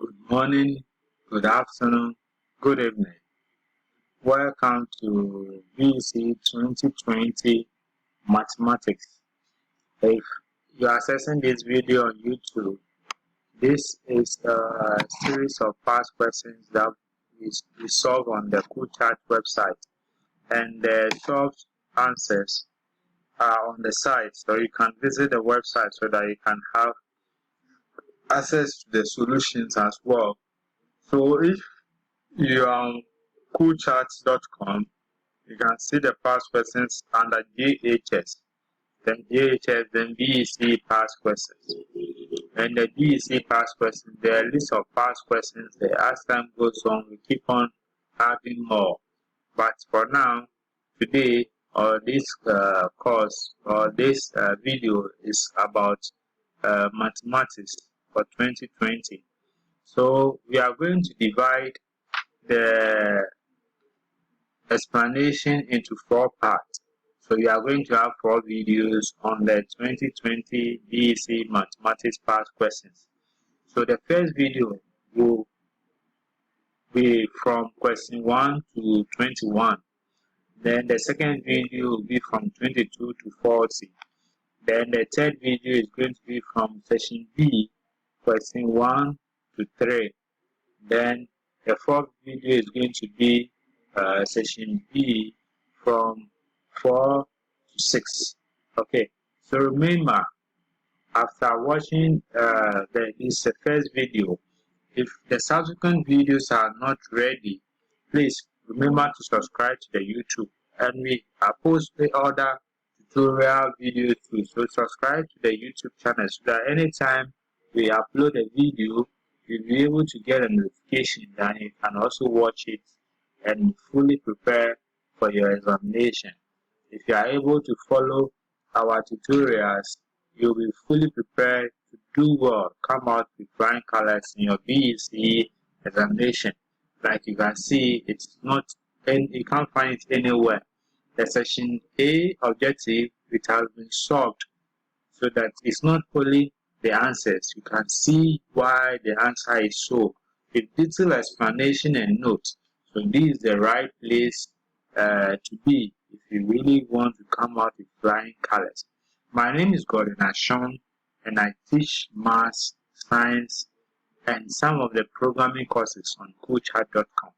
Good morning, good afternoon, good evening. Welcome to B.E.C.E 2020 Mathematics. If you are accessing this video on YouTube, this is a series of past questions that we solve on the CoolChat website, and the short answers are on the site, so you can visit the website so that you can have access to the solutions as well. So if you are on coolcharts.com, you can see the past questions under JHS, then JHS, then B.E.C.E past questions. And the B.E.C.E past questions, there are a list of past questions there. As time goes on, we keep on adding more. But for now, today, or this course, or this video is about mathematics for 2020. So we are going to divide the explanation into 4 parts. So we are going to have 4 videos on the 2020 B.E.C.E mathematics past questions. So the first video will be from question 1 to 21. Then the second video will be from 22 to 40. Then the third video is going to be from section B, question 1 to 3. Then the fourth video is going to be section B from 4 to 6. Okay, so remember, after watching this first video, if the subsequent videos are not ready, please remember to subscribe to the YouTube, and we are posting other tutorial videos too. So subscribe to the YouTube channel so that anytime we upload a video, you'll be able to get a notification that you can also watch it and fully prepare for your examination. If you are able to follow our tutorials, you'll be fully prepared to do well, come out with flying colors in your B.E.C.E examination. Like you can see, it's not, and you can't find it anywhere. The section A objective, it has been solved so that it's not only the answers, you can see why the answer is so, with detailed explanation and notes. So this is the right place to be if you really want to come out with flying colors. My name is Gordon Ashon, and I teach maths, science, and some of the programming courses on coolchat.com.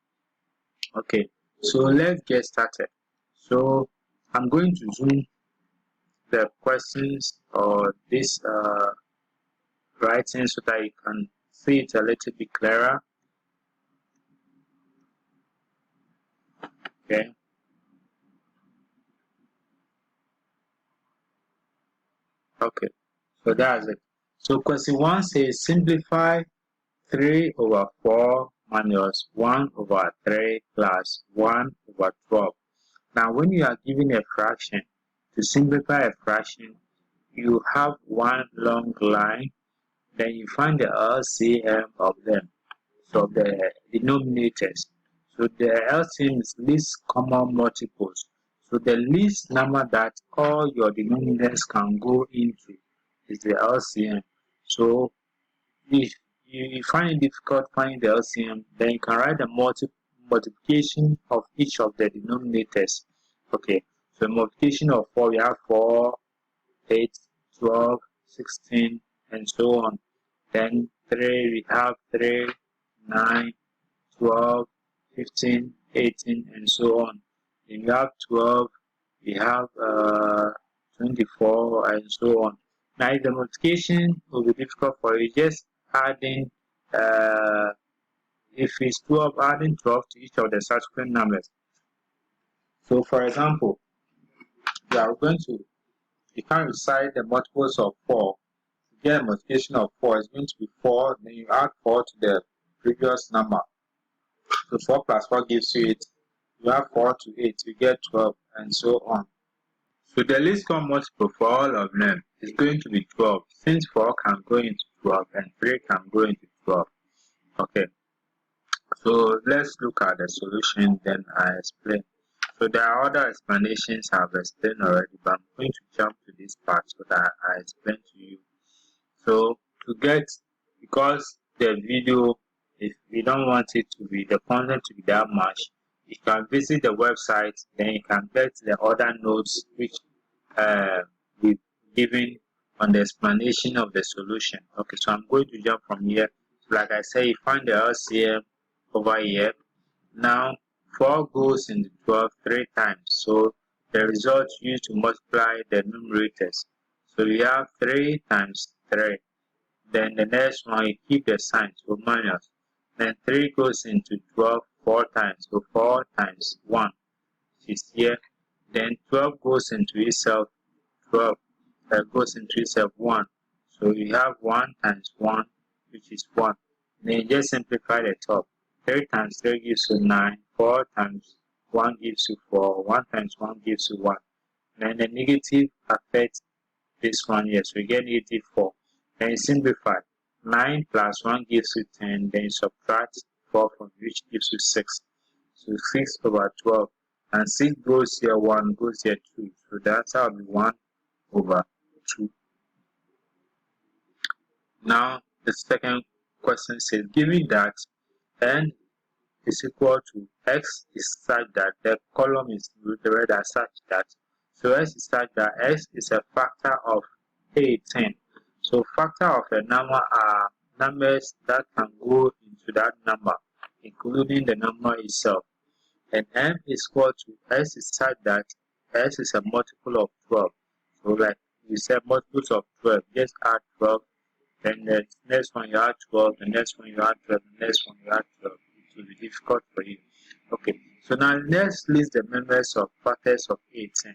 Okay, so let's get started. So I'm going to zoom the questions or this writing so that you can see it a little bit clearer. Okay. Okay, so that's it. So question 1 says simplify 3 over 4 minus 1 over 3 plus 1 over 12. Now when you are given a fraction, to simplify a fraction, you have one long line, then you find the LCM of them, so the denominators. So the LCM is least common multiples. So the least number that all your denominators can go into is the LCM. So if you find it difficult finding the LCM, then you can write the multiplication of each of the denominators. Okay, so multiplication of 4, we have 4, 8, 12, 16, and so on. Then 3, we have 3, 9, 12, 15, 18, and so on. Then we have 12, we have 24, and so on. Now if the multiplication will be difficult for you, just adding, if it's 12, adding 12 to each of the subsequent numbers. So for example, you can recite the multiples of 4. To get a multiplication of 4 is going to be 4, then you add 4 to the previous number. So 4 plus 4 gives you 8. You add 4 to 8, you get 12, and so on. So the least common multiple for all of them is going to be 12, since 4 can go into 12 and 3 can go into 12. Okay, so let's look at the solution, then I explain. So there are other explanations I've explained already, but I'm going to jump to this part so that I explain to you. So to get, because the video If you don't want it to be the content to be that much, you can visit the website, then you can get the other notes which we've given on the explanation of the solution. Okay, so I'm going to jump from here. So like I say, you find the LCM over here. Now 4 goes into 12 3 times. So the result used to multiply the numerators. So you have 3 times 3. Then the next one, you keep the sign, so minus. Then 3 goes into 12 4 times, so 4 times 1, which is here. Then 12 goes into itself, 12 goes into itself 1. So you have 1 times 1, which is 1. Then you just simplify the top. 3 times 3 gives you 9, 4 times 1 gives you 4, 1 times 1 gives you 1. Then the negative affects this one here, so you get negative 4. Then you simplify. 9 plus 1 gives you 10, then you subtract 4 from which gives you 6. So 6 over 12. And 6 goes here, 1 goes here, 2. So the answer will be 1 over 2. Now, the second question says, given that n is equal to x is such that the column is read as such that, so x is such that x is a factor of 18. So factor of a number are numbers that can go into that number, including the number itself. And m is equal to s is such that s is a multiple of 12. So like we said, multiples of 12, just add 12. Then the next one you add 12, the next one you add 12, the next one you add 12. It will be difficult for you. Okay, so now let's list the members of factors of 18.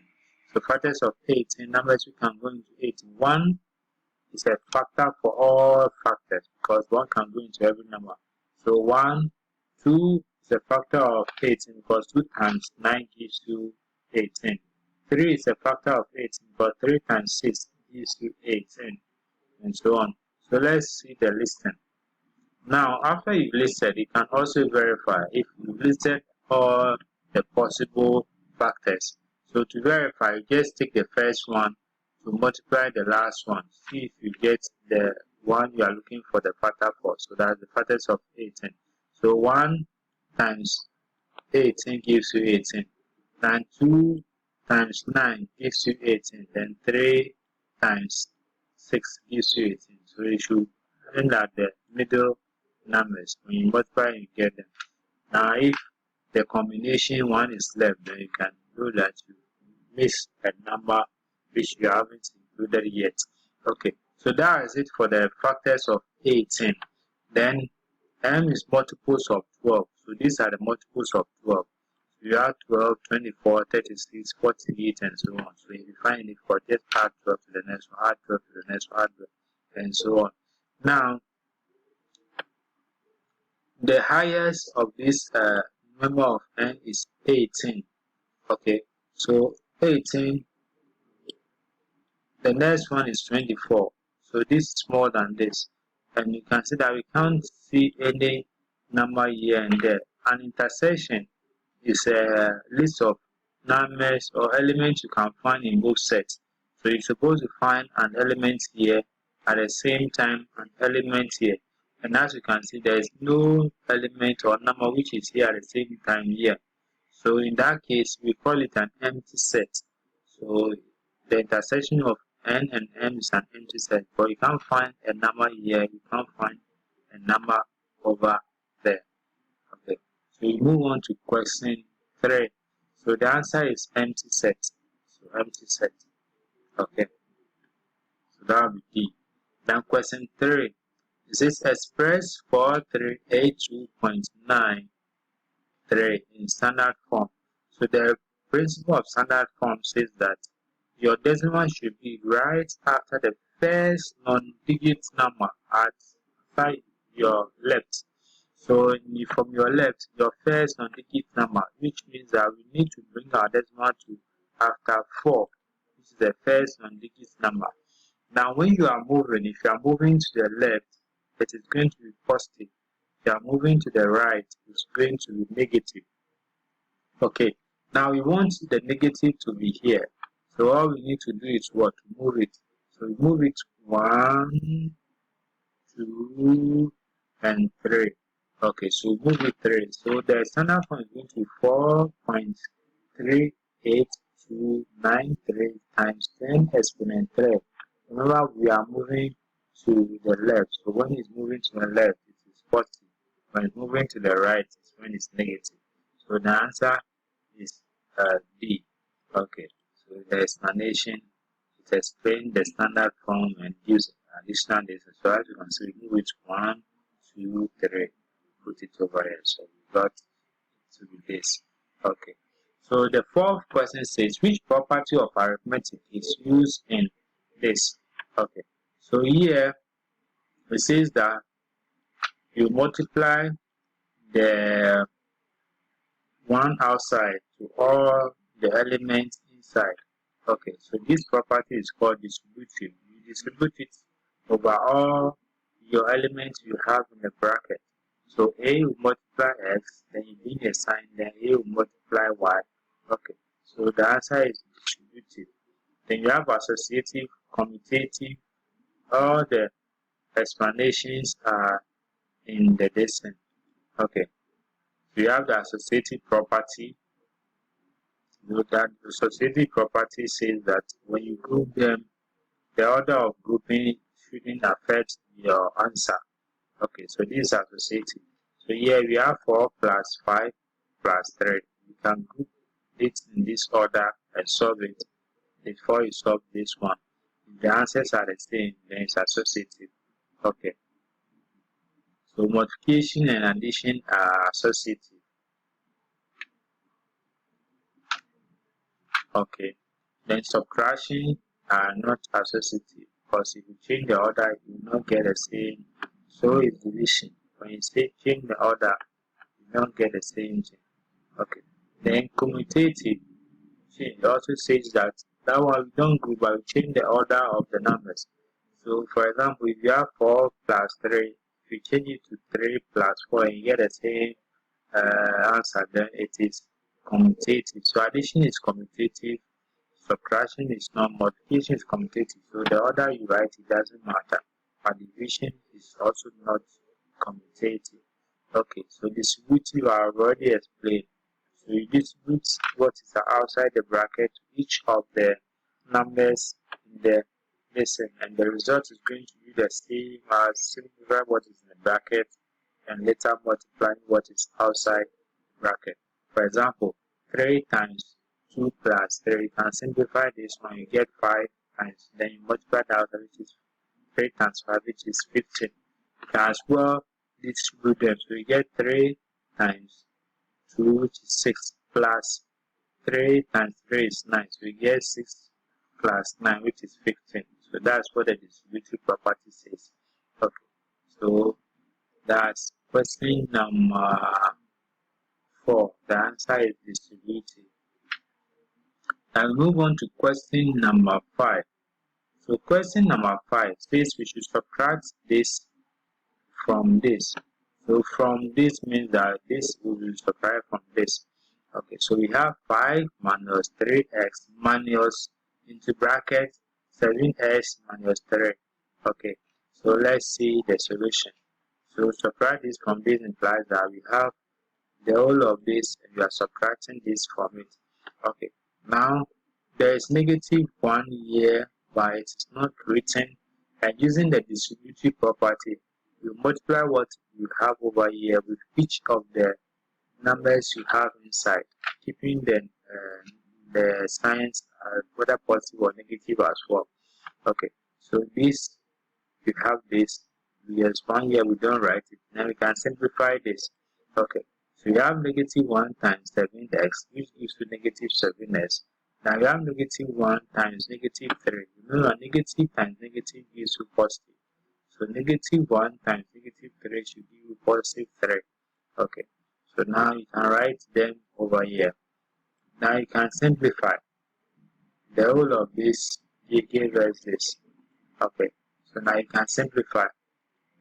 So factors of 18, numbers we can go into 18. 1 is a factor for all factors because 1 can go into every number. So 1, 2 is a factor of 18 because 2 times 9 gives you 18. 3 is a factor of 18 because 3 times 6 gives you 18, and so on. So let's see the listing. Now, after you've listed, you can also verify if you've listed all the possible factors. So to verify, just take the first one to multiply the last one. See if you get the one you are looking for the factor for. So that's the factors of 18. So 1 times 18 gives you 18. Then 2 times 9 gives you 18. Then 3 times 6 gives you 18. So you should end at the middle numbers. When you multiply, you get them. Now, if the combination 1 is left, then you can do that you miss a number which you haven't included yet. Okay, so that is it for the factors of 18. Then m is multiples of 12. So these are the multiples of 12. So you have 12, 24, 36, 48, and so on. So if you find it for, just add 12 to the next one, add 12 to the next one, add 12, and so on. Now, the highest of this number of n is 18. Okay, so 18. The next one is 24. So this is more than this. And you can see that we can't see any number here and there. An intersection is a list of numbers or elements you can find in both sets. So you're supposed to find an element here at the same time an element here. And as you can see, there is no element or number which is here at the same time here. So in that case, we call it an empty set. So the intersection of n and m is an empty set, but you can't find a number here, you can't find a number over there. Okay, so we move on to question 3. So the answer is empty set. So empty set. Okay, so that will be D. Then question 3. It says express 4382.93 in standard form. So the principle of standard form says that your decimal should be right after the first non-digit number at your left. So from your left, your first non-digit number, which means that we need to bring our decimal to after 4, which is the first non-digit number. Now, when you are moving, if you are moving to the left, it is going to be positive. If you are moving to the right, it's going to be negative. Okay, now we want the negative to be here. So all we need to do is what? To move it. So we move it 1, 2, and 3. Okay, so move with 3. So the standard form is going to be 4.38293 times 10 exponent 3. Remember, we are moving to the left. So when it's moving to the left, it is 40. When it's moving to the right, it's when it's negative. So the answer is B. Okay, so the explanation, it explains the standard form and gives additional data. So as you can see, we move it 1, 2, 3. Put it over here. So we got to be this. Okay. So the fourth question says, which property of arithmetic is used in this? Okay. So here it says that you multiply the one outside to all the elements inside. Okay. So this property is called distributive. You distribute it over all your elements you have in the bracket. So A will multiply X, then you bring a sign, then A will multiply Y. Okay, so the answer is distributive. Then you have associative, commutative, all the explanations are in the descent. Okay, so you have the associative property. That associative property says that when you group them, the order of grouping shouldn't affect your answer. Okay, so this is associative. So here we have 4 plus 5 plus 3. You can group it in this order and solve it before you solve this one. If the answers are the same, then it's associative. Okay, so multiplication and addition are associative. Okay, then subtraction are not associative, because if you change the order, you will not get the same. So is division. When you say change the order, you don't get the same thing. Okay, then commutative change also says that one we don't group, but we change the order of the numbers. So for example, if you have 4 plus 3, if you change it to 3 plus 4 and you get the same answer, then it is commutative. So addition is commutative, subtraction is not, multiplication is commutative. So the order you write, it doesn't matter. But division is also not commutative. Okay, so distributive I have already explained. So you distribute what is outside the bracket to each of the numbers in the lesson, and the result is going to be the same as simplify what is in the bracket and later multiplying what is outside the bracket. For example, 3 times 2 plus 3, you can simplify this one, you get 5 times, then you multiply the outside, which is 3 times 5, which is 15. You can as well distribute them, so you get 3 times 2, which is 6, plus 3 times 3 is 9. So we get 6 plus 9, which is 15. So that's what the distributive property says. Okay, so that's question number 4. The answer is distributive. I'll move on to question number 5. So question number 5 says we should subtract this from this. So from this means that this will be subtracted from this. Okay, so we have 5 minus 3x minus into bracket 7x minus 3. Okay, so let's see the solution. So subtract this from this implies that we have the whole of this and we are subtracting this from it. Okay, now there is -1 here, but it's not written, and using the distributive property, you multiply what you have over here with each of the numbers you have inside, keeping the signs whether positive or negative as well. Okay, so this, we have this, we expand here, we don't write it, now we can simplify this. Okay, so you have -1 times 7x, which gives you -7x. Now you have -1 times -3. Remember, negative times negative gives you positive. So -1 times -3 should give you +3. Okay, so now you can write them over here. Now you can simplify. The whole of this gives us this. Okay, so now you can simplify.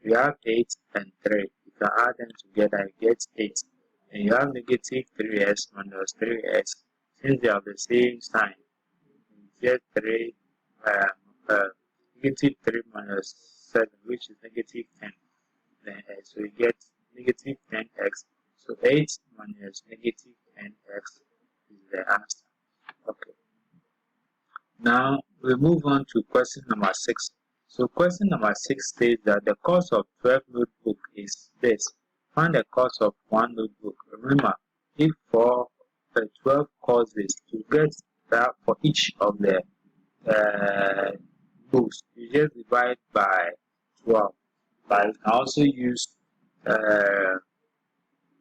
You have 8 and 3. You can add them together, you get 8. And you have -3x minus 3x. Since they have the same sign, you get 3, -3 minus 7, which is -10. Then so you get negative 10x. So 8 minus negative 10x is the answer. Okay. Now we move on to question number 6. So question number 6 states that the cost of 12 notebooks is this. Find the cost of one notebook. Remember, if for 12 courses, to get that for each of the books, you just divide by 12. But you can also use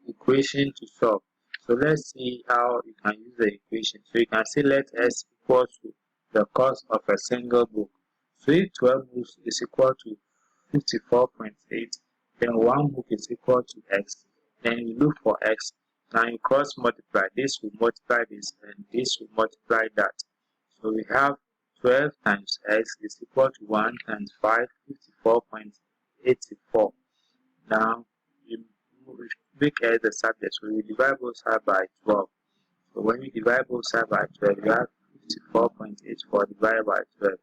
equation to solve. So let's see how you can use the equation. So you can say let S equal to the cost of a single book. So if 12 books is equal to 54.8, then one book is equal to X. Then you look for X. Now you cross multiply. This will multiply this and this will multiply that. So we have 12 times X is equal to 1 times 5, 54.84. Now you make X the subject, so you divide both sides by 12. So when you divide both sides by 12, you have 54.84 divided by 12.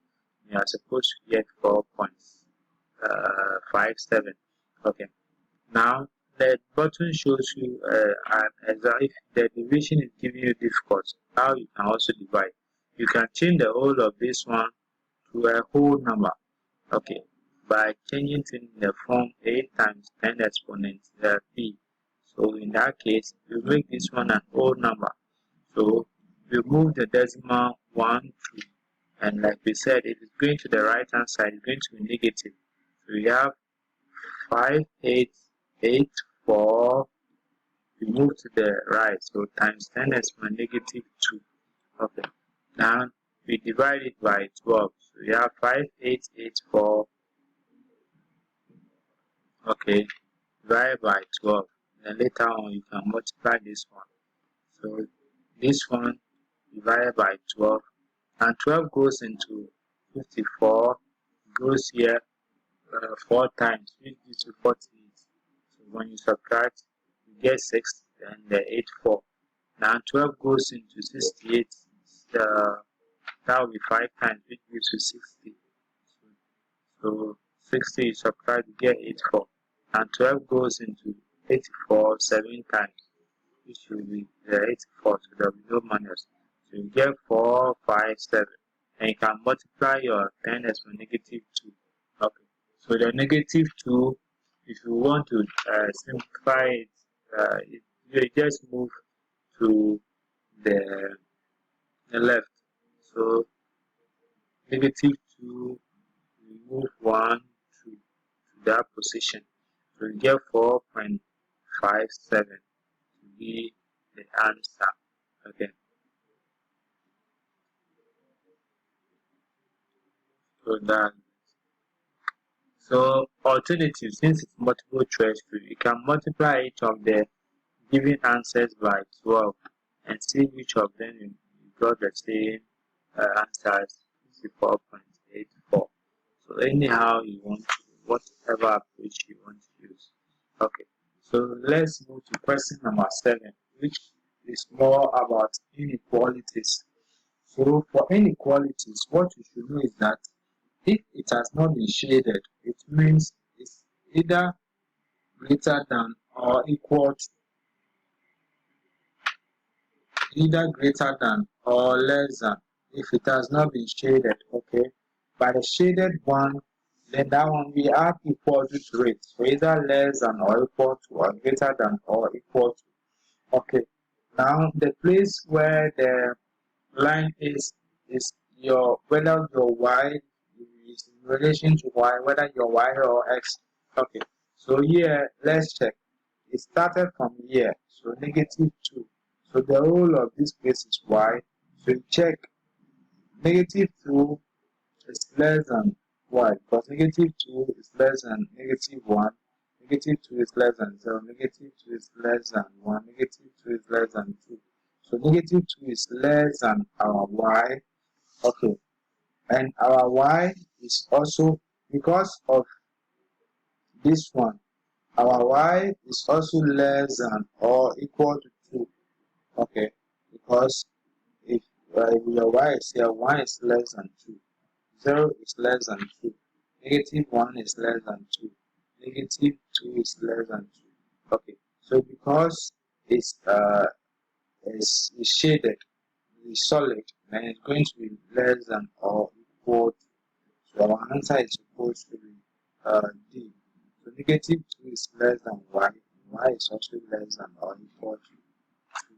You are supposed to get 4.57. Okay. Now the button shows you as if the division is giving you difficult, how you can also divide. You can change the whole of this one to a whole number. Okay. By changing it in the form 8 times 10 exponent p. So in that case, you make this one an whole number. So we move the decimal 1, 2, and like we said, if it's going to the right hand side, it's going to be negative. So we have 5884. We move to the right, so times 10 exponent negative 2. Okay. Now we divide it by 12. So we have 5884. Okay, divided by 12. Then later on you can multiply this one. So this one divided by 12, and 12 goes into 54, goes here 4 times, which gives you 48. So when you subtract, you get 6, and the 8, 4. Now 12 goes into 68, that will be 5 times, which gives you 60. So 60 you subtract, you get 8, 4. And 12 goes into 84 7 times, which will be 84, so there will be no minus. So you get 4, 5, 7. And you can multiply your 10 as for negative 2. Okay. So the negative 2, if you want to simplify it, you just move to the left. So negative 2, we move 1, 2 to that position. So you get 4.57 to be the answer. Okay. So alternative, since it's multiple choice, you can multiply each of the given answers by 12 and see which of them you got the same answers, 54.84. So anyhow you want to, whatever approach you want to use. Okay, so let's move to question number 7, which is more about inequalities. So for inequalities, what you should know is that if it has not been shaded, it means it's either greater than or equal to, either greater than or less than. If it has not been shaded, okay. By the shaded one, then that one we add equal to it. So either less than or equal to, or greater than or equal to. Okay. Now the place where the line is your, whether your y is in relation to y, whether your y or x. Okay. So here let's check. It started from here. So negative 2. So the whole of this place is y. So you check negative 2 is less than y, because negative 2 is less than negative 1, negative 2 is less than 0, negative 2 is less than 1, negative 2 is less than 2. So negative 2 is less than our y. Okay. And our y is also, because of this one, our y is also less than or equal to 2. Okay. Because if your y is here, 1 is less than 2. 0 is less than 2. Negative 1 is less than 2. Negative 2 is less than 2. Okay, so because it's shaded, it's solid, then it's going to be less than or equal to, so our answer is supposed to be D. So negative 2 is less than y, and y is also less than or equal to 2.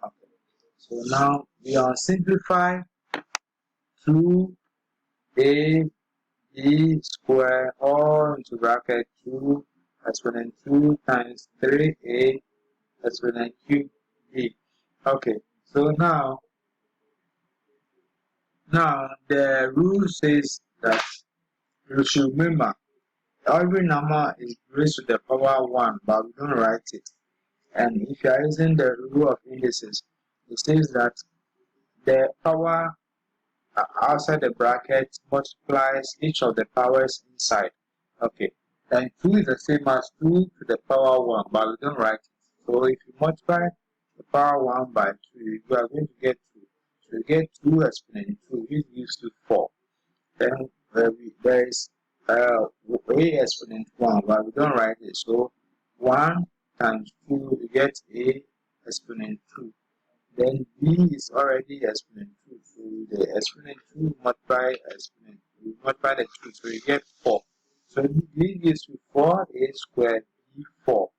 Okay, so now we are simplify 2a b square all into bracket 2 exponent 2 times 3a exponent cube b. Okay, so now the rule says that you should remember every number is raised to the power 1, but we don't write it. And if you are using the rule of indices, it says that the power outside the bracket multiplies each of the powers inside. Okay, then 2 is the same as 2 to the power 1, but we don't write it. So if you multiply the power 1 by 2, you are going to get 2. So you get 2 exponent 2, which gives you 4. Then there is a exponent 1, but we don't write it. So 1 times 2, you get a exponent 2. Then b is already exponent 2. So the exponent 2 multiply exponent, you multiply the 2, so you get 4. So b gives you 4a squared b 4.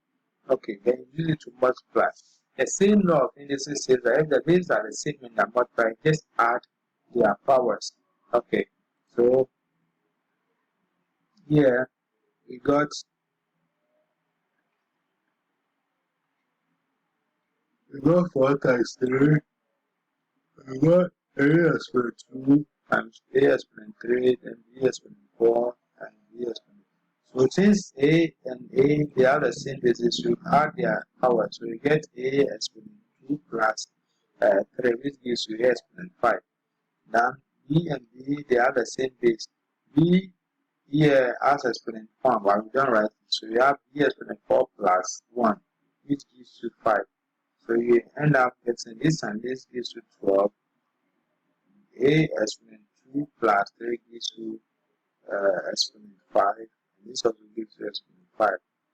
Okay, then you use it to multiply. The same law of indices says that if the bases are the same in the multiply, just add their powers. Okay, so here we got 4 times 3. We got a exponent 2 times a exponent 3, then b exponent 4, and b exponent. So since a and a they are the same basis, you add their power. So you get a exponent 2 plus 3, which gives you a exponent 5. Then b and b they are the same base. B here has exponent 1, but we don't write it. So you have b exponent 4 plus 1, which gives you 5. So you end up getting this, and this gives you 12. A exponent 2 plus 3 gives you exponent 5. And this also gives you exponent 5.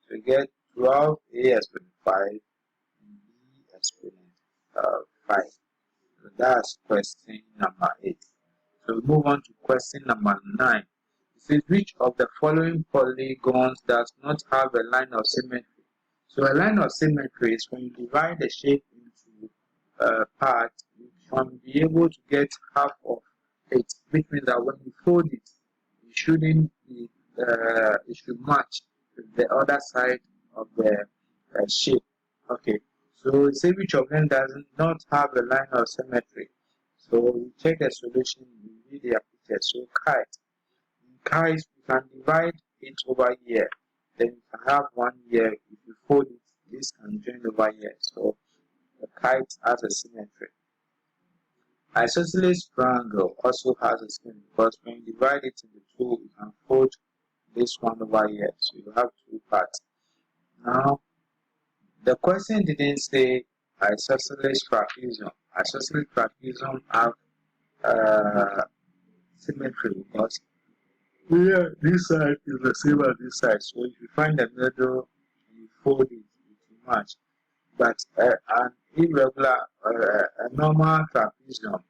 So you get 12a exponent 5 and b exponent 5. So that's question number 8. So we move on to question number 9. It says, which of the following polygons does not have a line of symmetry? So a line of symmetry is when you divide the shape into parts, you can be able to get half of it, which means that when you fold it, it shouldn't be, it should match with the other side of the shape. Okay, so say which of them does not have a line of symmetry. So we check the solution, we read the picture. So kite. In kite, we can divide it over here. Then you can have one here. If you fold it, this can join over here. So the kite has a symmetry. Isosceles triangle also has a symmetry because when you divide it into two, you can fold this one over here. So you have two parts. Now, the question didn't say isosceles trapezium. Isosceles trapezium have symmetry because here this side is the same as this side. So if you find the middle and you fold it, it will match. But an irregular, a normal trapezium,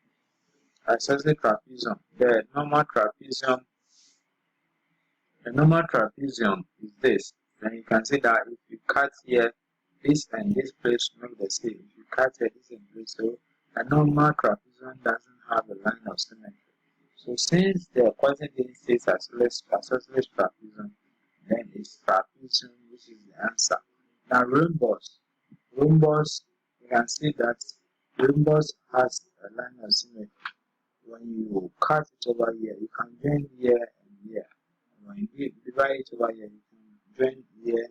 isosceles trapezium, the normal trapezium is this. And you can see that if you cut here, this and this place make the same. If you cut here, this and this, so a normal trapezium doesn't have a line of symmetry. So since the question didn't say isosceles trapezium, then it's trapezium, which is the answer. Now rhombus, you can see that rhombus has a line of symmetry. When you cut it over here, you can join here and here. And when you divide it over here, you can join here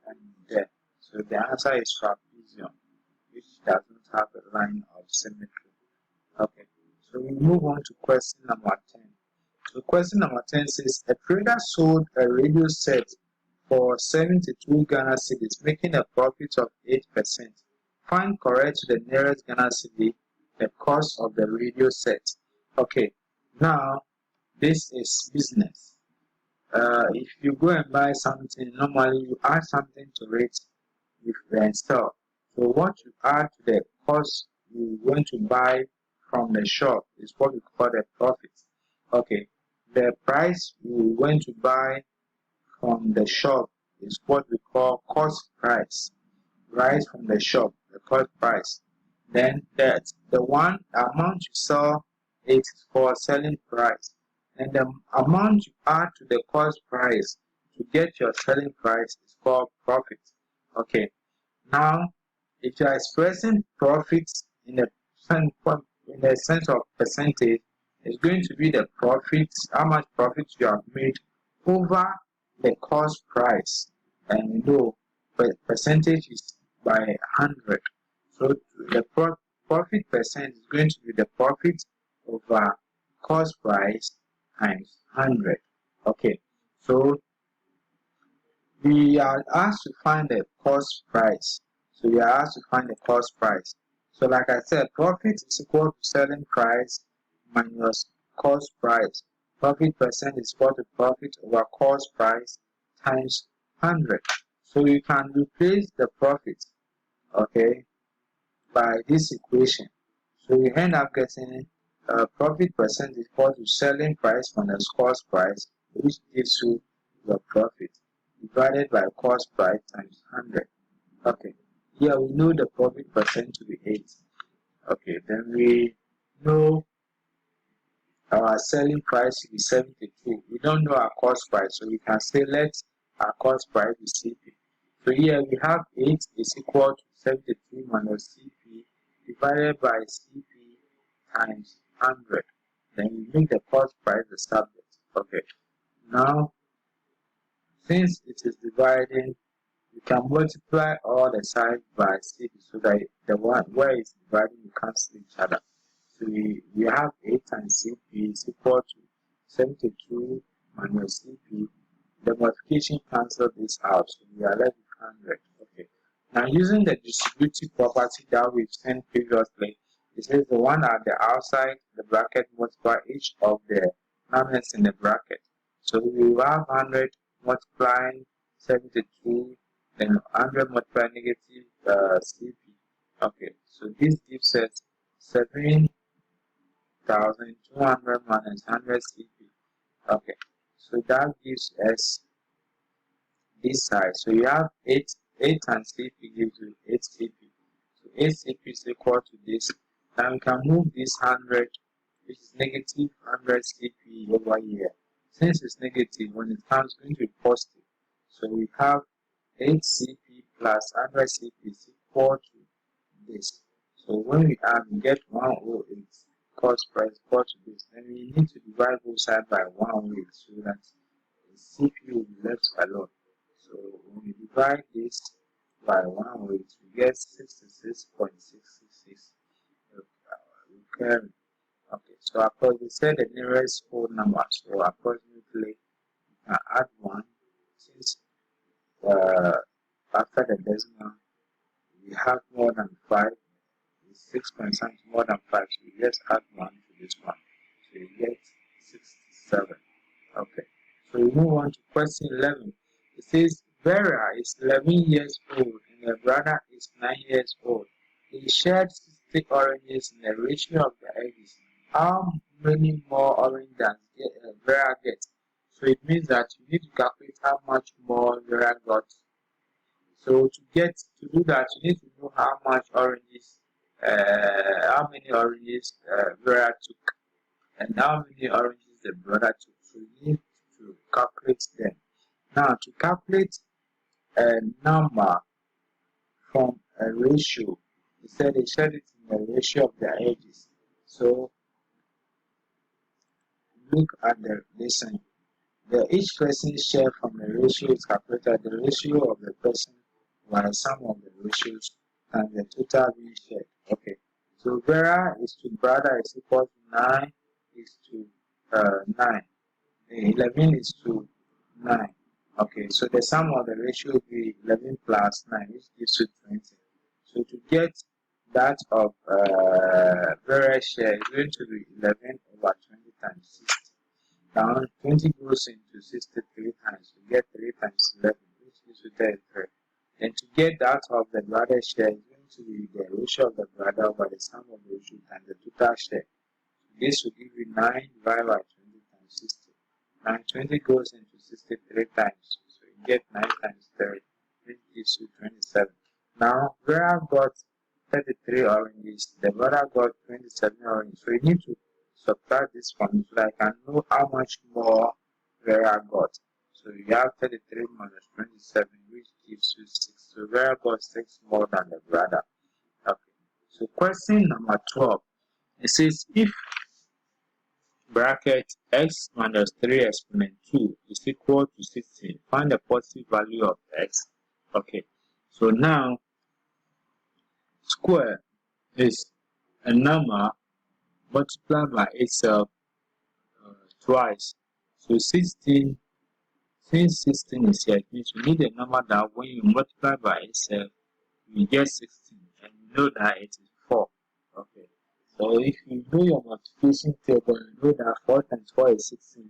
and there. So the answer is trapezium, which doesn't have a line of symmetry. Okay, so we move on to question number 10. So question number 10 says, a trader sold a radio set for 72 Ghana cedis, making a profit of 8%. Find correct to the nearest Ghana cedi the cost of the radio set. Okay, now this is business. If you go and buy something, normally you add something to it if then sell. So what you add to the cost you want to buy from the shop is what we call the profit. Okay, the price you want to buy from the shop is what we call cost price. Price from the shop, the cost price. Then the amount you sell it for selling price, and the amount you add to the cost price to get your selling price is called profit. Okay, now if you are expressing profits in the sense of percentage, it's going to be the profit, how much profit you have made over the cost price, and you know percentage is by 100. So the profit percent is going to be the profit over cost price times 100. Okay, so we are asked to find the cost price. So we are asked to find the cost price. So like I said, profit is equal to selling price minus cost price. Profit percent is equal to profit over cost price times 100. So you can replace the profit, okay, by this equation. So you end up getting profit percent is equal to selling price minus cost price, which gives you your profit, divided by cost price times 100. Okay, here we know the profit percent to be 8. Okay, then we know our selling price to be 72. We don't know our cost price, so we can say let our cost price be CP. So here we have 8 is equal to 72 minus CP divided by CP times 100. Then we make the cost price the subject. Okay, now since it is dividing, you can multiply all the sides by CP so that the one where it's dividing you cancel each other. So we have 8 times CP is equal to 72 minus CP. The multiplication cancels this out, so we are left with 100. Okay. Now using the distributive property that we've seen previously, it says the one at the outside the bracket multiply each of the numbers in the bracket. So we will have 100 multiplying 72, then 100 multiply negative CP. Okay, so this gives us 7,200 minus 100 CP. Okay, so that gives us this side. So you have 8 times CP gives you 8 CP. So 8 CP is equal to this. Now we can move this 100, which is negative 100 CP over here. Since it's negative, when it comes, it's going to be positive. So we have 8 CP plus 100 CP is equal to this. So when we add, we get 108 cost price equal to this. Then we need to divide both sides by 108 so that the CP will be left alone. So when we divide this by 108, we get 66.666 recurring. Okay, so we said the nearest whole number, so approximately add 1 since after the decimal we have more than 5, 6 point something more than 5, so we just add 1 to this one, so you get 67. Okay, so we move on to question 11. It says Vera is 11 years old and her brother is 9 years old. They shared 60 oranges in the ratio of the ages. How many more oranges does Vera get? So it means that you need to calculate how much more Vera got. So to do that, you need to know how many oranges Vera took, and how many oranges the brother took. So you need to calculate them. Now to calculate a number from a ratio, he said they shared it in the ratio of their ages. So look at the lesson. Each person's share from the ratio is calculated the ratio of the person by the sum of the ratios and the total being shared. Okay, so Vera is to brother is equal to 9 is to 9. 11 is to 9. Okay, so the sum of the ratio will be 11 plus 9, which gives you 20. So to get that of Vera's share is going to be 11 over 20 times 60. Now 20 goes into 63 times, you get 3 times 11, which gives you 33. Then to get that of the brother share is going to be the ratio of the brother over the sum of the ratio times the total share. This will give you 9 divided by 20 times 60. Now 20 goes into 63 times, so you get 9 times 3, which gives you 27. Now, where I've got 33 oranges, the brother got 27 oranges. So you need to subtract this from so that I can know how much more Vera got. So you have 33 minus 27, which gives you 6. So Vera got 6 more than the brother. Okay. So question number 12. It says if bracket x minus 3 exponent 2 is equal to 16, find the positive value of x. Okay. So now square is a number multiplied by itself twice. So 16, since 16 is here, it means you need a number that when you multiply by itself, you get 16, and you know that it is 4. Okay. So if you know your multiplication table, you know that 4 times 4 is 16,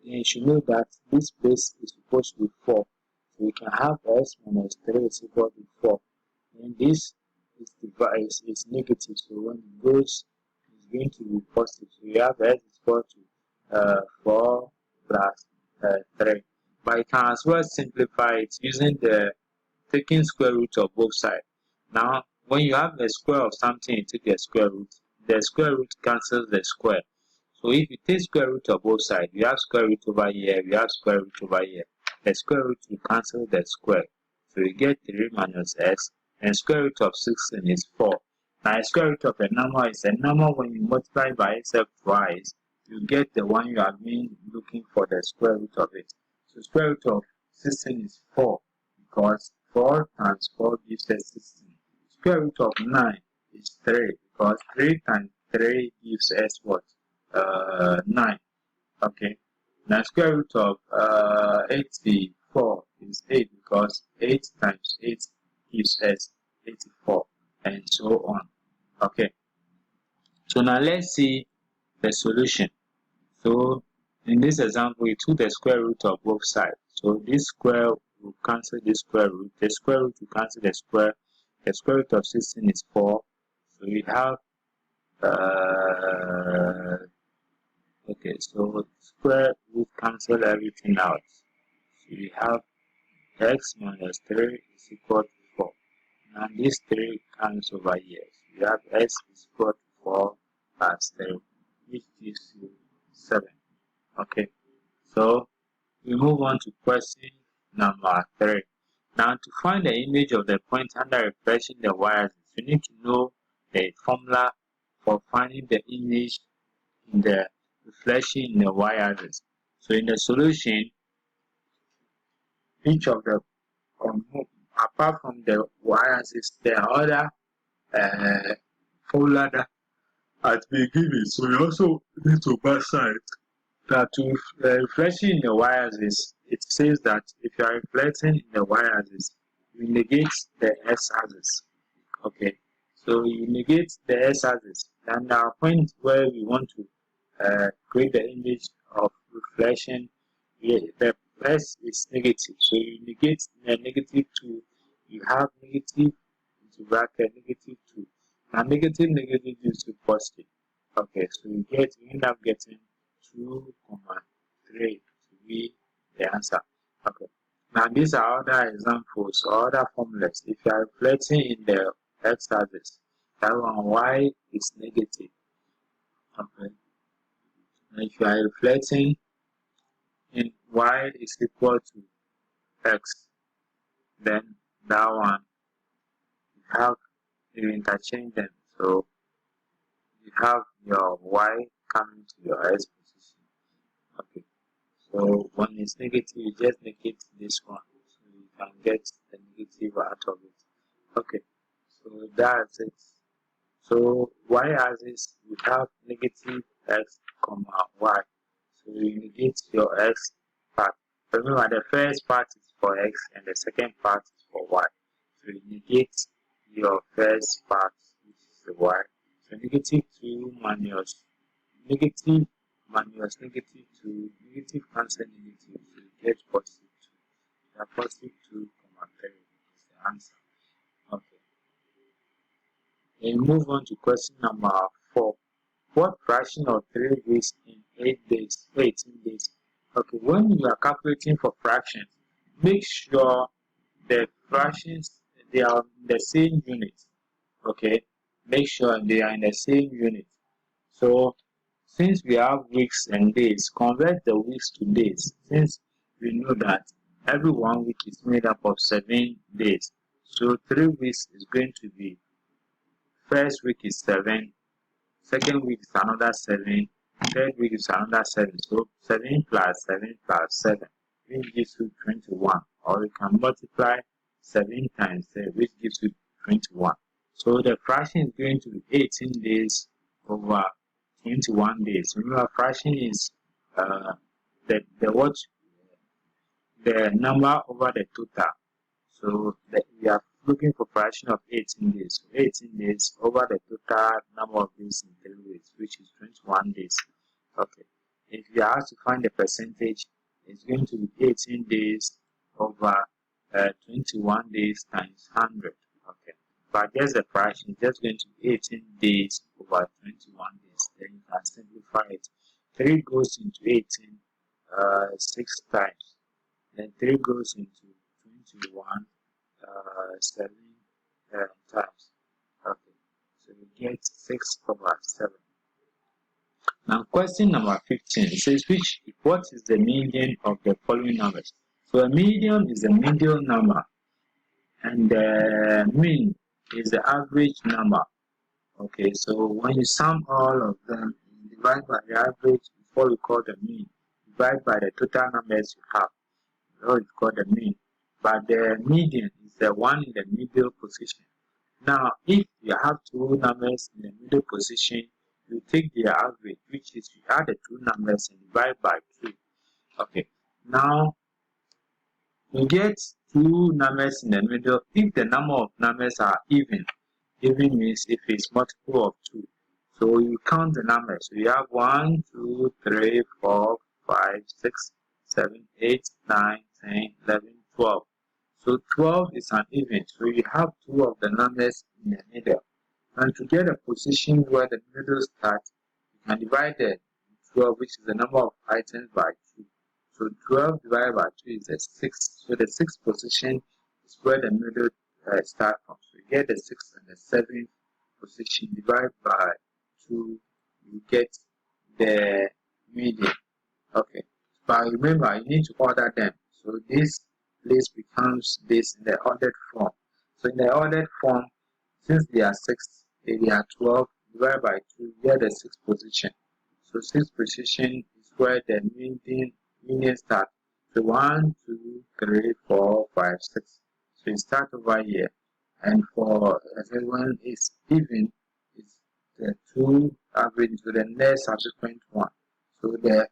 then you should know that this place is supposed to be 4. So you can have x minus 3 is equal to 4. And this is negative, so when it goes, it's going to be positive. So you have x is equal to 4 plus 3. But you can as well simplify it using the taking square root of both sides. Now, when you have the square of something, you take the square root cancels the square. So if you take square root of both sides, you have square root over here, you have square root over here. The square root will cancel the square. So you get 3 minus x, and square root of 16 is 4. Now, the square root of a number is a number when you multiply by itself twice, you get the one you have been looking for the square root of it. So square root of 16 is 4, because 4 times 4 gives us 16. Square root of 9 is 3, because 3 times 3 gives us what? 9. Okay. Now square root of 84 is 8, because 8 times 8 gives us 84, and so on. Okay. So now let's see the solution. So in this example, we took the square root of both sides. So this square will cancel this square root. The square root will cancel the square. The square root of 16 is 4. So we have okay, so square root cancel everything out. So we have x minus 3 is equal to 4. Now this 3 comes over here. So we have x is equal to 4 plus 3, which gives you 7. Okay, so we move on to question number 3. Now, to find the image of the point under reflection the y-axis, you need to know the formula for finding the image in the reflection in the y-axis. So, in the solution, each of the apart from the y-axis, there are other formula that has been given. So, we also need to verify that to reflection in the y-axis, it says that if you are reflecting in the y-axis, you negate the x-axis. Okay, so you negate the x-axis, and our point where we want to create the image of reflection, the x is negative, so you negate the negative 2, you have negative into bracket negative 2. Now negative gives you positive. Okay, so you end up getting 2, 3 to be the answer. Okay. Now these are other examples or other formulas. If you are reflecting in the x-axis, that one y is negative. Okay. And if you are reflecting in y is equal to x, then that one you interchange them. So you have your y coming to your x position. Okay. So when it's negative, you just negate this one, so you can get the negative out of it. Okay, so that's it. So y-axis, you have negative x comma y. So you negate your x part. Remember, the first part is for x and the second part is for y. So you negate your first part, which is the y. So negative 2 minus negative 2, negative cancel negative, so you get positive 2. You have positive 2, 3 is the answer. Okay. And move on to question number 4. What fraction of 3 weeks in 8 days, 18 days? Okay, when you are calculating for fractions, make sure the fractions, they are in the same unit. Okay, make sure they are in the same unit. So since we have weeks and days, convert the weeks to days. Since we know that every 1 week is made up of 7 days, so 3 weeks is going to be, first week is 7, second week is another 7, third week is another 7. So 7 plus 7 plus 7, which gives you 21. Or you can multiply 7 times 7, which gives you 21. So the fraction is going to be 18 days over 21 days. Remember, fraction is the number over the total. So we are looking for fraction of 18 days. So 18 days over the total number of days in 3 weeks, which is 21 days. Okay. If you are asked to find the percentage, it's going to be 18 days over 21 days times 100. Okay. But there's a fraction, it's just going to be 18 days over 21 days. Then you can simplify it. 3 goes into 18 6 times. Then 3 goes into 21 7 times. Okay. So you get 6 over 7. Now question number 15 says what is the median of the following numbers? So a median is the median number and the mean is the average number. Okay, so when you sum all of them, you divide by the average before you call the mean. Divide by the total numbers you have. Before you call the mean. But the median is the one in the middle position. Now, if you have two numbers in the middle position, you take their average, which is you add the two numbers and divide by 2. Okay, now you get two numbers in the middle. If the number of numbers are even means if it's multiple of 2. So you count the numbers. So you have 1, 2, 3, 4, 5, 6, 7, 8, 9, 10, 11, 12. So 12 is an even. So you have 2 of the numbers in the middle. And to get a position where the middle starts, you can divide the 12, which is the number of items, by 2. So 12 divided by 2 is the 6. So the 6th position is where the middle starts from. So you get the 6th and the 7th position, divide by 2, you get the median. Okay. But remember, you need to order them. So this place becomes this in the ordered form. So in the ordered form, since they are 6, they are 12, divided by 2, you get the 6th position. So 6th position is where the median starts. So 1, 2, 3, 4, 5, 6. So you start over here. And for everyone is even, it's the 2 average to the next subsequent one. So the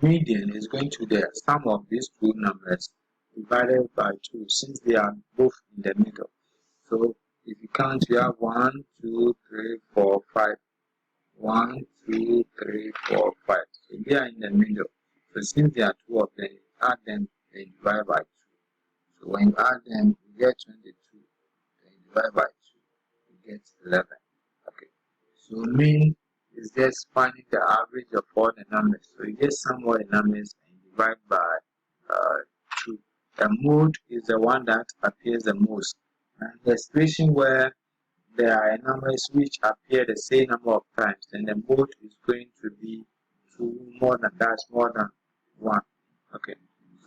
median is going to be the sum of these two numbers divided by 2, since they are both in the middle. So if you count, you have 1, 2, 3, 4, 5. 1, 2, 3, 4, 5. So they are in the middle. So since there are 2 of them, you add them and divide by 2. So when you add them, you get 22. Then you divide by 2, you get 11. Okay. So mean is just finding the average of all the numbers. So you get sum all the numbers and divide by 2. The mode is the one that appears the most. And the situation where there are numbers which appear the same number of times, then the mode is going to be 2 more than that, more than 1. Okay.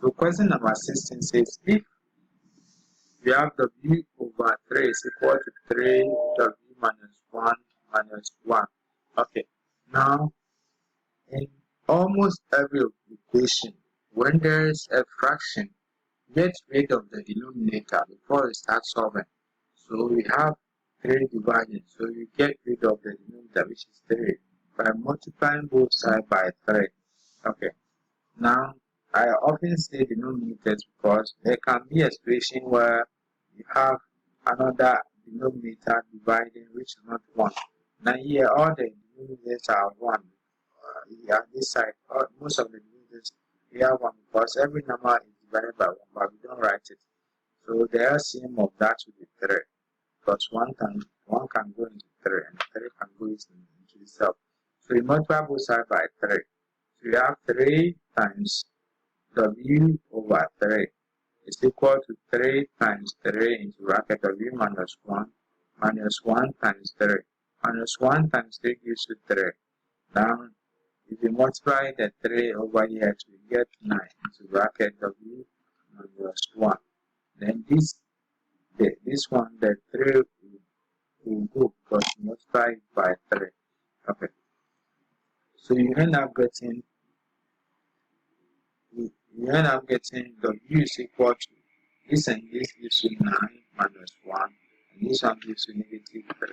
So question number 16 says if we have w over 3 is equal to 3w minus 1 minus 1. Okay. Now, in almost every equation, when there is a fraction, get rid of the denominator before you start solving. So we have 3 divided, so you get rid of the denominator, which is 3, by multiplying both sides by 3. Okay. Now, I often say denominators because there can be a situation where you have another denominator dividing which is not 1. Now here, all the denominators are 1. Here, this side, most of the denominators, we have 1 because every number is divided by 1, but we don't write it. So the LCM of that will be 3. Because 1 can go into 3 and 3 can go into itself. So you multiply both sides by 3. So you have 3 times W over 3 is equal to 3 times 3 into bracket W minus 1 times 3. Minus 1 times 3 gives you 3. Now, if you multiply the 3 over here, we get 9 into bracket W minus 1. Then this one, the 3 will go because you multiply it by 3. Okay. So you end up getting W is equal to this, and this gives you 9 minus 1, and this one gives you negative 3.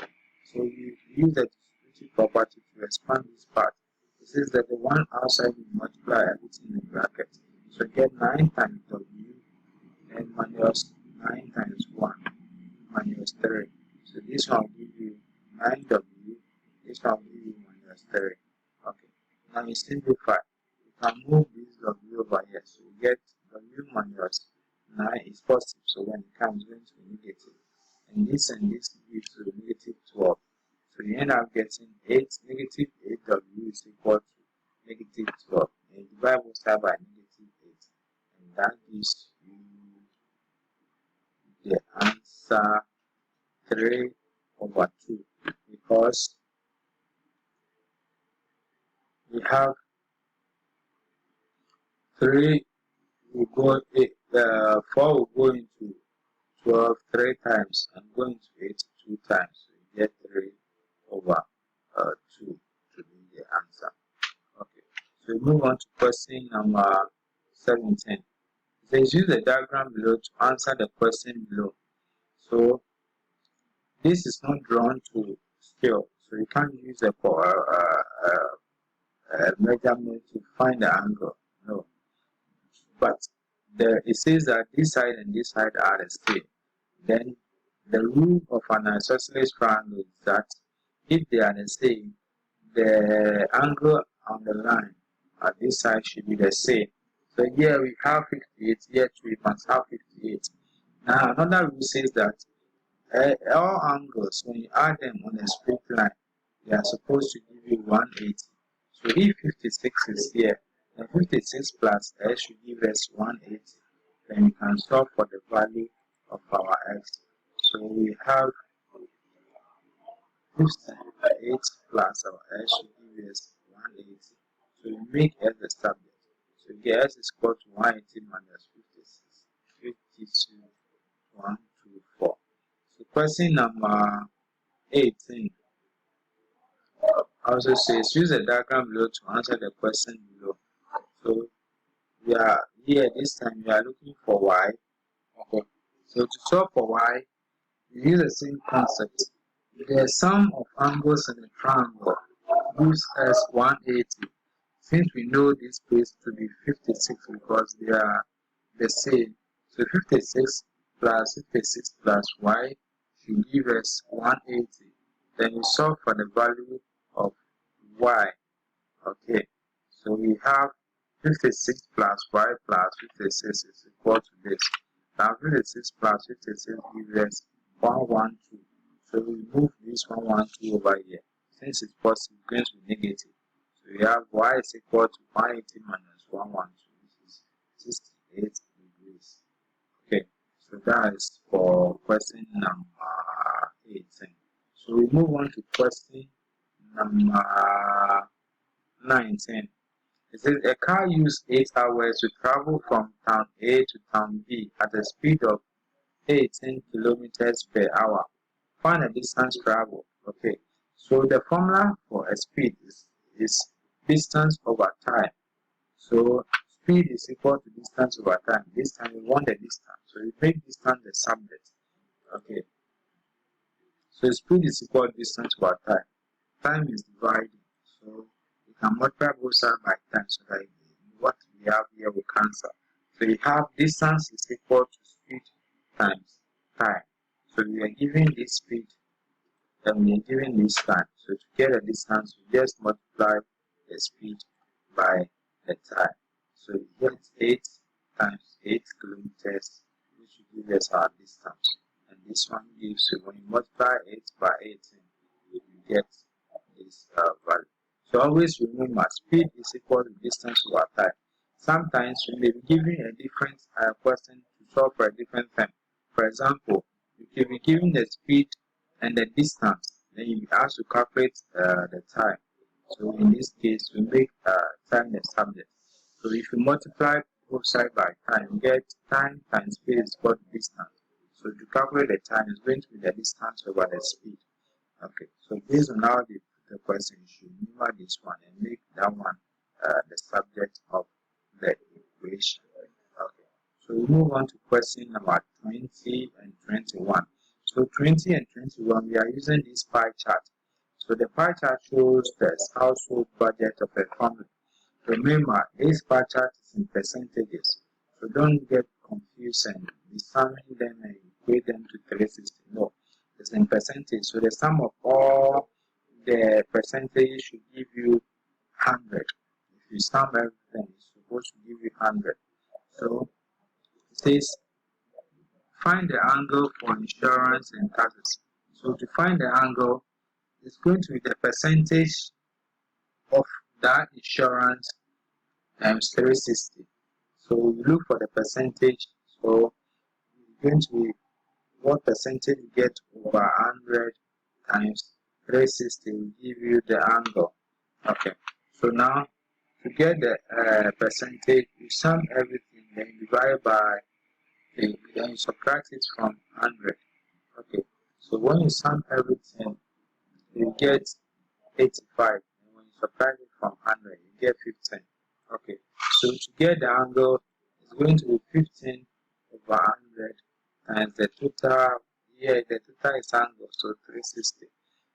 So you use the distributive property to expand this part. It says that the one outside will multiply everything in bracket. So you get 9 times W and minus 9 times 1 minus 3. So this one will give you 9W, this one will give you minus 3. Okay. Now you simplify. You can move this W over here. So you get W minus 9 is positive. So when it comes, going to be negative. And this gives you negative 12. So you end up getting negative 8W is equal to negative 12. And you divide both sides by negative 8. And that gives you the answer 3 over 2, because we have 3 will go 4 will go into 12 3 times and go into 8 2 times. So you get 3 over 2 to be the answer. Okay, so we move on to question number 17. It says use the diagram below to answer the question below. So this is not drawn to scale, so you can't use a measurement to find the angle. No, but it says that this side and this side are the same. Then the rule of an isosceles triangle is that if they are the same, the angle on the line at this side should be the same. So here we have 58, here we must have 58. Now another rule says that all angles, when you add them on a straight line, they are supposed to give you 180. So if 56 is here, then 56 plus x should give us 180. Then we can solve for the value of our x. So we have 58 plus our x should give us 180. So we make x the subject. So we get x is equal to 180 minus 56. 52, 124. So question number 18 also says use a diagram below to answer the question below. So we are here this time we are looking for y. Okay. So to solve for y, we use the same concept. The sum of angles in a triangle gives us 180. Since we know this base to be 56 because they are the same, so 56 plus y should give us 180. Then we solve for the value of y. Okay, so we have 56 plus y plus 56 is equal to this. Now 56 plus 56 gives us 112. So we move this 112 over here. Since it's positive, it's going to be negative. So we have y is equal to 180 minus 112, which is 68 degrees. Okay, so that is for question number 18. So we move on to question number 19. It says a car used 8 hours to travel from town A to town B at a speed of 18 kilometers per hour. Find the distance traveled. Okay, so the formula for a speed is distance over time. So speed is equal to distance over time. This time we want the distance, so we make distance the subject. Okay, so speed is equal to distance over time. Time is dividing, so we can multiply both sides by time, so that what we have here will cancel. So we have distance is equal to speed times time. So we are given this speed and we are given this time. So to get a distance, we just multiply the speed by the time. So we get 8 times 8 kilometers, which gives us our distance. And this one gives you, when you multiply it by 18, you get this value. So always remember, speed is equal to distance over time. Sometimes you may be given a different question to solve for a different time. For example, you can be given the speed and the distance, then you have to calculate the time. So in this case, we make time the subject. So if you multiply both sides by time, you get time times speed is equal to distance. So to calculate the time, it's going to be the distance over the speed. Okay, so based on how the question, you should remember this one and make that one the subject of the equation. Okay, so we move on to question number 20 and 21. So 20 and 21, we are using this pie chart. So the pie chart shows the household budget of a family. Remember, this pie chart is in percentages, so don't get confused and be summing them and equate them to 360. No, it's in percentage. So the sum of all the percentages should give you 100. If you sum everything, it's supposed to give you 100. So it says find the angle for insurance and taxes. So to find the angle, it's going to be the percentage of that insurance times 360. So we look for the percentage. So it's going to be what percentage you get over 100 times 360 will give you the angle. Okay. So now to get the percentage, you sum everything, then you divide by 8, then you subtract it from 100. Okay. So when you sum everything, you get 85, and when you subtract it from 100, you get 15. Okay, so to get the angle, it's going to be 15 over 100 times the total. Here, the total is angle, so 360.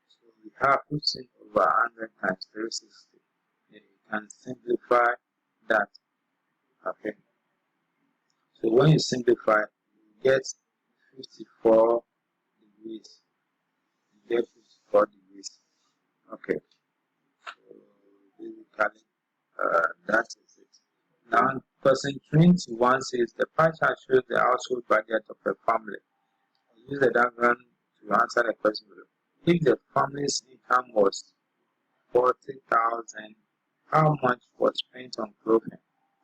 So we have 15 over 100 times 360. And you can simplify that. Okay, so when you simplify, you get 54 degrees. You get 54 degrees. Okay. Basically, that is it. Now, question 21 says the pie chart shows the household budget of a family. Use the diagram to answer the question below. If the family's income was 40,000, how much was spent on clothing?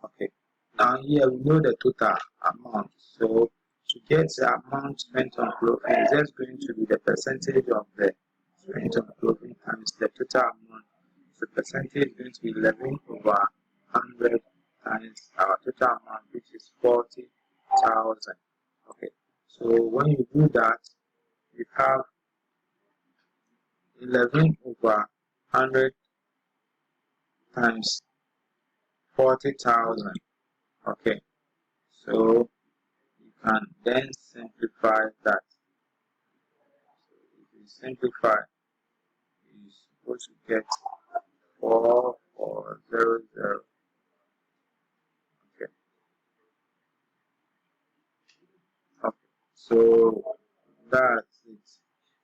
Okay. Now here we know the total amount. So to get the amount spent on clothing, is just going to be the percentage of the spent on clothing times the total amount. The percentage is going to be 11 over 100 times our total amount, which is 40,000. Okay, so when you do that, you have 11 over 100 times 40,000. Okay, so you can then simplify that. So if you simplify, you're supposed to get 4400. Okay. Okay. So that's it.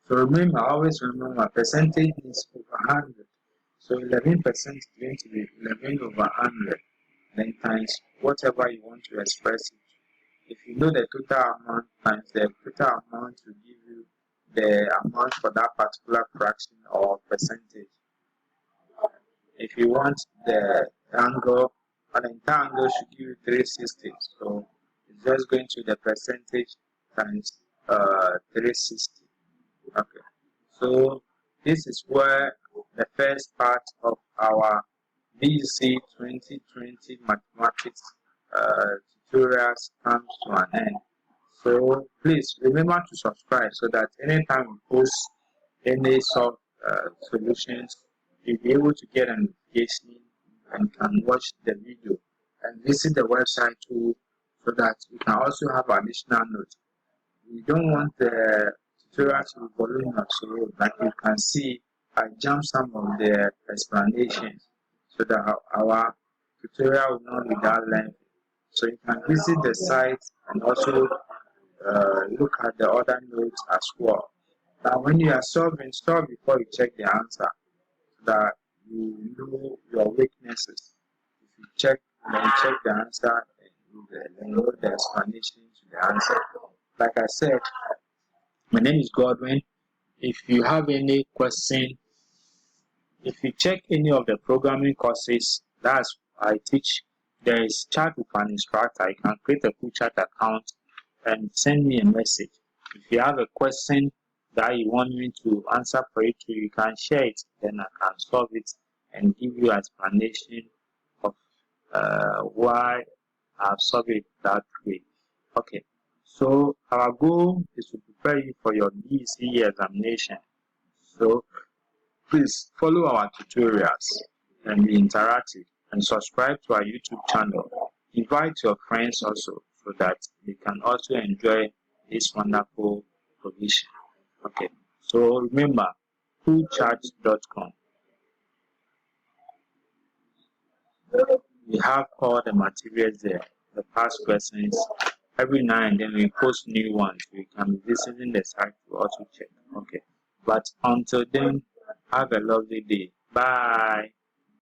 So remember, always remember, percentage is over 100. So 11% is going to be 11 over 100. Then times whatever you want to express it. If you know the total amount times the total amount to give you the amount for that particular fraction or percentage. If you want the angle, an entire angle should give you 360. So it's just going to the percentage times 360. Okay. So this is where the first part of our B.E.C.E 2020 mathematics tutorials comes to an end. So please remember to subscribe so that anytime we post any solved solutions, you'll be able to get an notification and can watch the video and visit the website too, so that you can also have additional notes. We don't want the tutorial to be voluminous, so like you can see, I jump some of the explanations so that our tutorial will not be that lengthy. So you can visit the site and also look at the other notes as well. Now, when you are solving, solve before you check the answer, so that you know your weaknesses. If you check, then check the answer and you know the explanation to the answer. like I said, my name is Godwin. If you have any question, if you check any of the programming courses that I teach, there is chat with an instructor. You can create a full chat account and send me a message. If you have a question that you want me to answer for you can share it, then I can solve it and give you an explanation of why I've solved it that way. Okay, so our goal is to prepare you for your B.E.C.E examination. So please follow our tutorials and be interactive and subscribe to our YouTube channel. Invite your friends also so that they can also enjoy this wonderful provision. Okay, so remember, coolchat.com. We have all the materials there, the past questions. Every now and then we post new ones. We can be visiting the site to also check. Okay, but until then, have a lovely day. Bye.